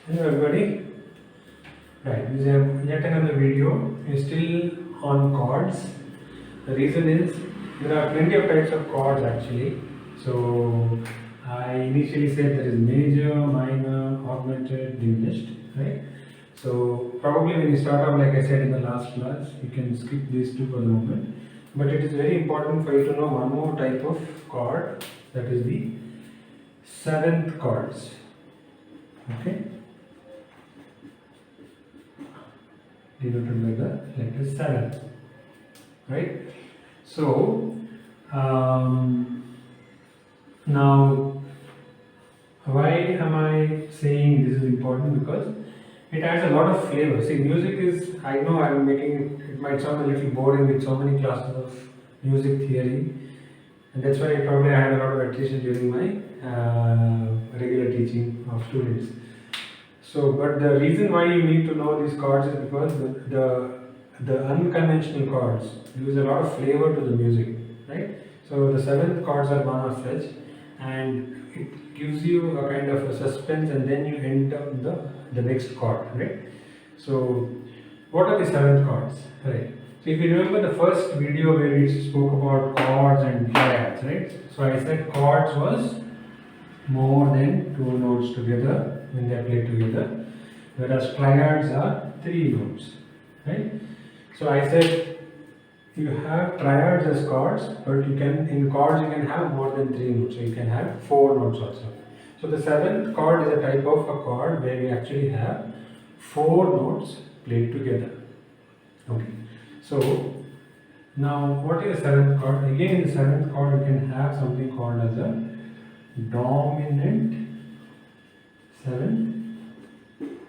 Hello everybody. Right, this is yet another video. We're still on chords. The reason is there are plenty of types of chords actually. So I initially said there is major, minor, augmented, diminished, right? So probably when you start off, like I said in the last class, you can skip these two for the moment. But it is very important for you to know one more type of chord, that is the seventh chords. Okay? Denoted by the letter 7, right? So now why am I saying this is important? Because it adds a lot of flavor. See, music is, I know I'm making it might sound a little boring with so many classes of music theory, and that's why probably I had a lot of attention during my regular teaching of students. So, but the reason why you need to know these chords is because the unconventional chords use a lot of flavor to the music, right? So the seventh chords are one of such, and it gives you a kind of a suspense, and then you end up the next chord, right? So, what are the seventh chords, right? So if you remember the first video where we spoke about chords and triads, right? So I said chords was more than two notes together when they are played together, whereas triads are three notes, right? So I said you have triads as chords, but you can in chords you can have more than three notes, so you can have four notes also. So the seventh chord is a type of a chord where we actually have four notes played together. Okay. So now what is the seventh chord? Again, in the seventh chord you can have something called as a dominant seventh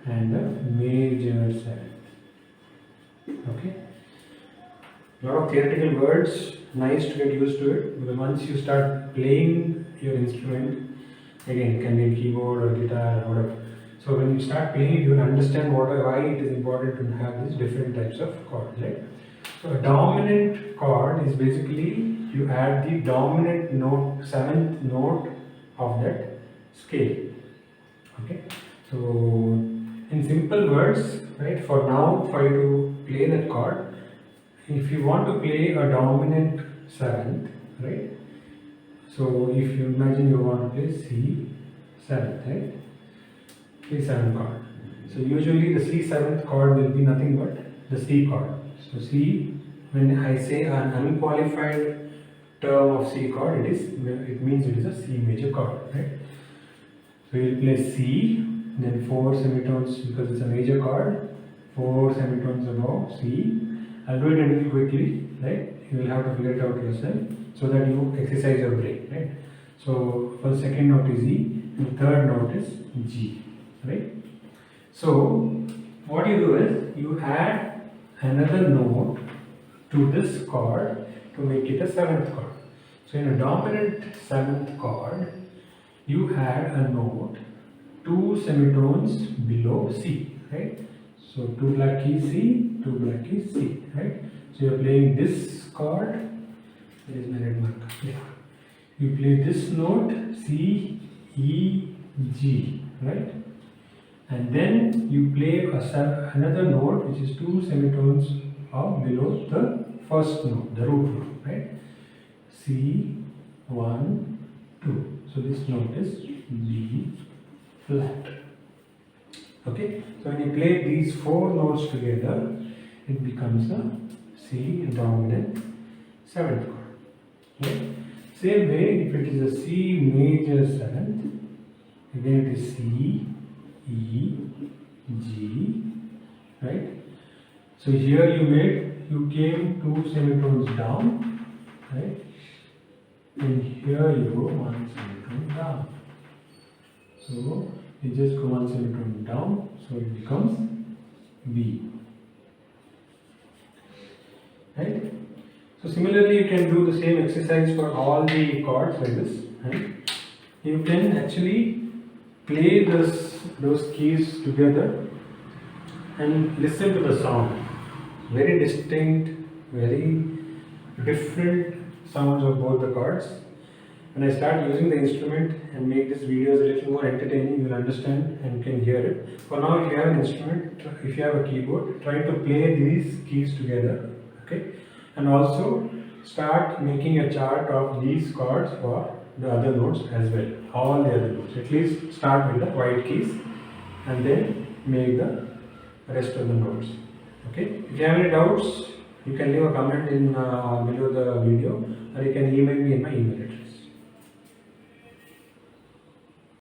and a major seventh. Okay. A lot of theoretical words, nice to get used to it, because once you start playing your instrument, again it can be a keyboard or guitar or whatever. So when you start playing, you will understand why it is important to have these different types of chords, right? So a dominant chord is basically you add the dominant note, seventh note of that scale. Okay. So in simple words, right? For now, for you to play that chord, if you want to play a dominant seventh, right? So if you imagine you want to play C seventh, right? C seventh chord. So usually the C seventh chord will be nothing but the C chord. So C, when I say an unqualified term of C chord, it means it is a C major chord, right? So you will play C, then four semitones because it's a major chord, four semitones above C. I'll do it a little quickly, right? You will have to figure it out yourself so that you exercise your brain, right? So for the second note is E, and the third note is G, right? So what you do is you add another note to this chord to make it a seventh chord. So in a dominant seventh chord, you add a note two semitones below C, right? So two black keys C, two black keys C, right? So you are playing this chord. Where is my red marker? Yeah. You play this note C, E, G, right? And then you play another note which is two semitones below the first note, the root note, right? C, 1, 2. So this note is B flat. Okay, so when you play these four notes together, it becomes a C dominant seventh chord. Okay? Same way, if it is a C major seventh, again it is C, E, G, right? So here you came two semitones down, right? And here you go one semitone down. So you just go one semitone down, so it becomes B. Right? So similarly, you can do the same exercise for all the chords like this. Right? You can actually play those keys together and listen to the sound. Very distinct, very different sounds of both the chords. when I start using the instrument and make this videos a little more entertaining, you'll understand and can hear it. For now, if you have an instrument, if you have a keyboard, try to play these keys together, okay? And also start making a chart of these chords for the other notes as well, all the other notes. At least start with the white keys and then make the rest of the notes, okay? If you have any doubts, you can leave a comment in below the video, or you can email me in my email address.